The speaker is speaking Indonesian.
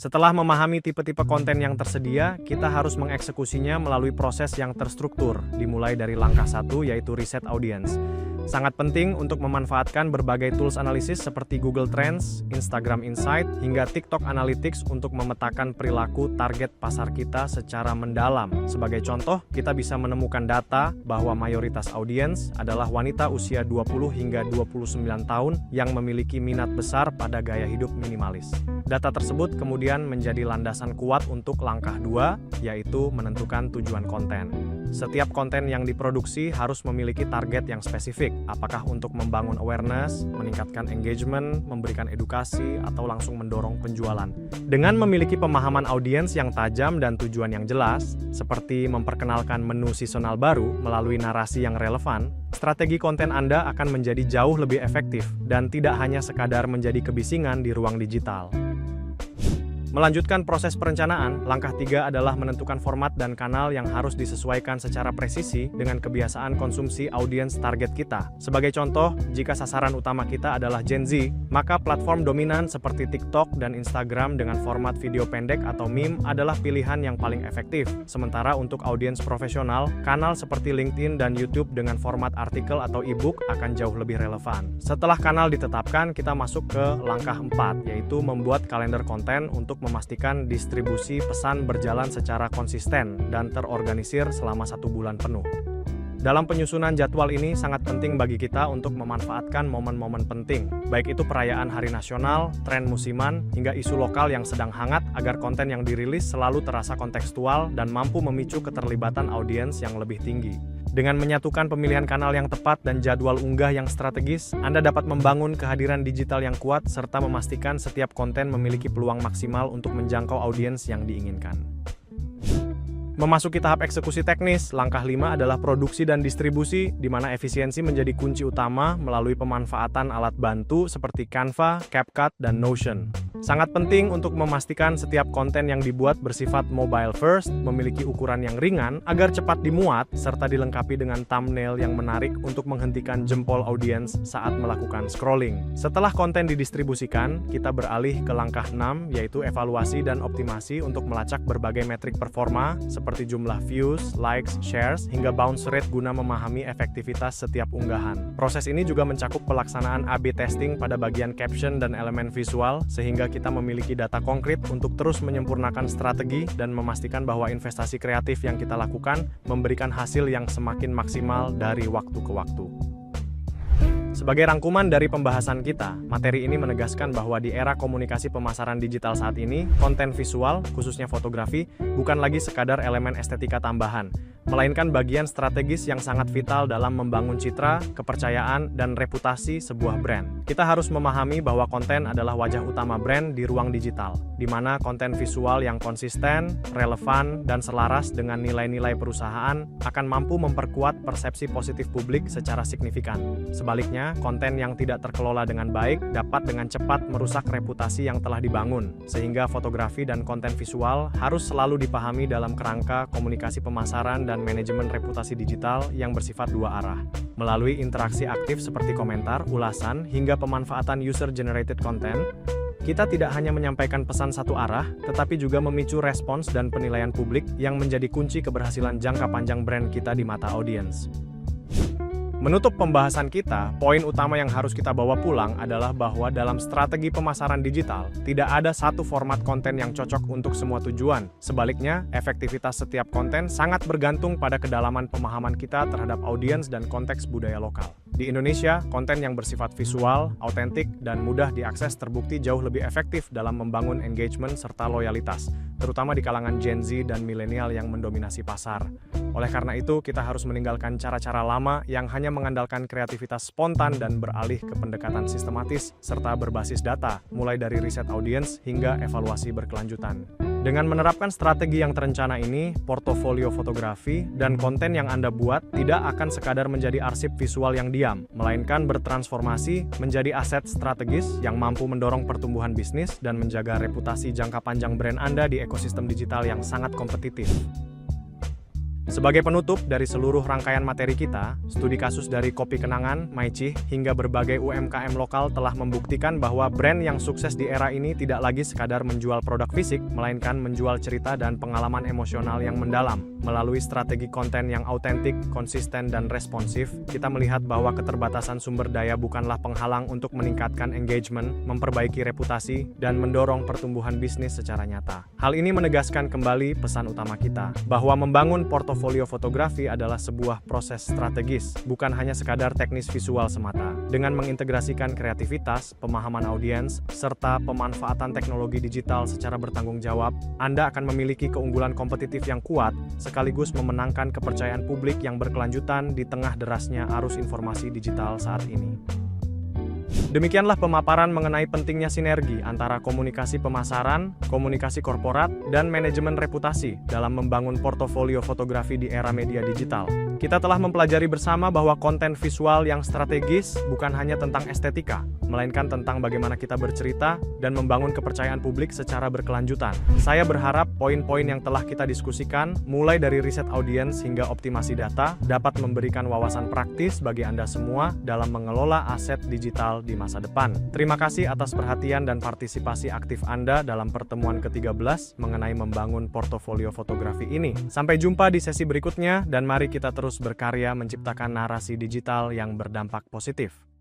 Setelah memahami tipe-tipe konten yang tersedia, kita harus mengeksekusinya melalui proses yang terstruktur, dimulai dari langkah 1 yaitu riset audiens. Sangat penting untuk memanfaatkan berbagai tools analisis seperti Google Trends, Instagram Insight, hingga TikTok Analytics untuk memetakan perilaku target pasar kita secara mendalam. Sebagai contoh, kita bisa menemukan data bahwa mayoritas audiens adalah wanita usia 20 hingga 29 tahun yang memiliki minat besar pada gaya hidup minimalis. Data tersebut kemudian menjadi landasan kuat untuk langkah 2, yaitu menentukan tujuan konten. Setiap konten yang diproduksi harus memiliki target yang spesifik, apakah untuk membangun awareness, meningkatkan engagement, memberikan edukasi, atau langsung mendorong penjualan. Dengan memiliki pemahaman audiens yang tajam dan tujuan yang jelas, seperti memperkenalkan menu seasonal baru melalui narasi yang relevan, strategi konten Anda akan menjadi jauh lebih efektif dan tidak hanya sekadar menjadi kebisingan di ruang digital. Melanjutkan proses perencanaan, langkah 3 adalah menentukan format dan kanal yang harus disesuaikan secara presisi dengan kebiasaan konsumsi audiens target kita. Sebagai contoh, jika sasaran utama kita adalah Gen Z, maka platform dominan seperti TikTok dan Instagram dengan format video pendek atau meme adalah pilihan yang paling efektif. Sementara untuk audiens profesional, kanal seperti LinkedIn dan YouTube dengan format artikel atau e-book akan jauh lebih relevan. Setelah kanal ditetapkan, kita masuk ke langkah 4, yaitu membuat kalender konten untuk memastikan distribusi pesan berjalan secara konsisten dan terorganisir selama 1 bulan penuh. Dalam penyusunan jadwal ini sangat penting bagi kita untuk memanfaatkan momen-momen penting, baik itu perayaan hari nasional, tren musiman, hingga isu lokal yang sedang hangat agar konten yang dirilis selalu terasa kontekstual dan mampu memicu keterlibatan audiens yang lebih tinggi. Dengan menyatukan pemilihan kanal yang tepat dan jadwal unggah yang strategis, Anda dapat membangun kehadiran digital yang kuat serta memastikan setiap konten memiliki peluang maksimal untuk menjangkau audiens yang diinginkan. Memasuki tahap eksekusi teknis, langkah 5 adalah produksi dan distribusi, di mana efisiensi menjadi kunci utama melalui pemanfaatan alat bantu seperti Canva, CapCut, dan Notion. Sangat penting untuk memastikan setiap konten yang dibuat bersifat mobile first, memiliki ukuran yang ringan agar cepat dimuat, serta dilengkapi dengan thumbnail yang menarik untuk menghentikan jempol audiens saat melakukan scrolling. Setelah konten didistribusikan, kita beralih ke langkah 6, yaitu evaluasi dan optimasi untuk melacak berbagai metrik performa, seperti jumlah views, likes, shares, hingga bounce rate guna memahami efektivitas setiap unggahan. Proses ini juga mencakup pelaksanaan A/B testing pada bagian caption dan elemen visual, sehingga kita memiliki data konkret untuk terus menyempurnakan strategi dan memastikan bahwa investasi kreatif yang kita lakukan memberikan hasil yang semakin maksimal dari waktu ke waktu. Sebagai rangkuman dari pembahasan kita, materi ini menegaskan bahwa di era komunikasi pemasaran digital saat ini, konten visual, khususnya fotografi, bukan lagi sekadar elemen estetika tambahan, melainkan bagian strategis yang sangat vital dalam membangun citra, kepercayaan, dan reputasi sebuah brand. Kita harus memahami bahwa konten adalah wajah utama brand di ruang digital, di mana konten visual yang konsisten, relevan, dan selaras dengan nilai-nilai perusahaan akan mampu memperkuat persepsi positif publik secara signifikan. Sebaliknya, konten yang tidak terkelola dengan baik dapat dengan cepat merusak reputasi yang telah dibangun, sehingga fotografi dan konten visual harus selalu dipahami dalam kerangka komunikasi pemasaran dan manajemen reputasi digital yang bersifat dua arah. Melalui interaksi aktif seperti komentar, ulasan, hingga pemanfaatan user-generated content, kita tidak hanya menyampaikan pesan satu arah, tetapi juga memicu respons dan penilaian publik yang menjadi kunci keberhasilan jangka panjang brand kita di mata audiens. Menutup pembahasan kita, poin utama yang harus kita bawa pulang adalah bahwa dalam strategi pemasaran digital, tidak ada satu format konten yang cocok untuk semua tujuan. Sebaliknya, efektivitas setiap konten sangat bergantung pada kedalaman pemahaman kita terhadap audiens dan konteks budaya lokal. Di Indonesia, konten yang bersifat visual, autentik, dan mudah diakses terbukti jauh lebih efektif dalam membangun engagement serta loyalitas, terutama di kalangan Gen Z dan milenial yang mendominasi pasar. Oleh karena itu, kita harus meninggalkan cara-cara lama yang hanya mengandalkan kreativitas spontan dan beralih ke pendekatan sistematis serta berbasis data, mulai dari riset audiens hingga evaluasi berkelanjutan. Dengan menerapkan strategi yang terencana ini, portofolio fotografi dan konten yang Anda buat tidak akan sekadar menjadi arsip visual yang diam, melainkan bertransformasi menjadi aset strategis yang mampu mendorong pertumbuhan bisnis dan menjaga reputasi jangka panjang brand Anda di ekosistem digital yang sangat kompetitif. Sebagai penutup dari seluruh rangkaian materi kita, studi kasus dari Kopi Kenangan, Maici, hingga berbagai UMKM lokal telah membuktikan bahwa brand yang sukses di era ini tidak lagi sekadar menjual produk fisik, melainkan menjual cerita dan pengalaman emosional yang mendalam. Melalui strategi konten yang autentik, konsisten, dan responsif, kita melihat bahwa keterbatasan sumber daya bukanlah penghalang untuk meningkatkan engagement, memperbaiki reputasi, dan mendorong pertumbuhan bisnis secara nyata. Hal ini menegaskan kembali pesan utama kita, bahwa membangun portofolio fotografi adalah sebuah proses strategis, bukan hanya sekadar teknis visual semata. Dengan mengintegrasikan kreativitas, pemahaman audiens, serta pemanfaatan teknologi digital secara bertanggung jawab, Anda akan memiliki keunggulan kompetitif yang kuat, sekaligus memenangkan kepercayaan publik yang berkelanjutan di tengah derasnya arus informasi digital saat ini. Demikianlah pemaparan mengenai pentingnya sinergi antara komunikasi pemasaran, komunikasi korporat, dan manajemen reputasi dalam membangun portofolio fotografi di era media digital. Kita telah mempelajari bersama bahwa konten visual yang strategis bukan hanya tentang estetika, melainkan tentang bagaimana kita bercerita dan membangun kepercayaan publik secara berkelanjutan. Saya berharap poin-poin yang telah kita diskusikan, mulai dari riset audiens hingga optimasi data, dapat memberikan wawasan praktis bagi Anda semua dalam mengelola aset digital di masa depan. Terima kasih atas perhatian dan partisipasi aktif Anda dalam pertemuan ke-13 mengenai membangun portofolio fotografi ini. Sampai jumpa di sesi berikutnya, dan mari kita terus berkarya menciptakan narasi digital yang berdampak positif.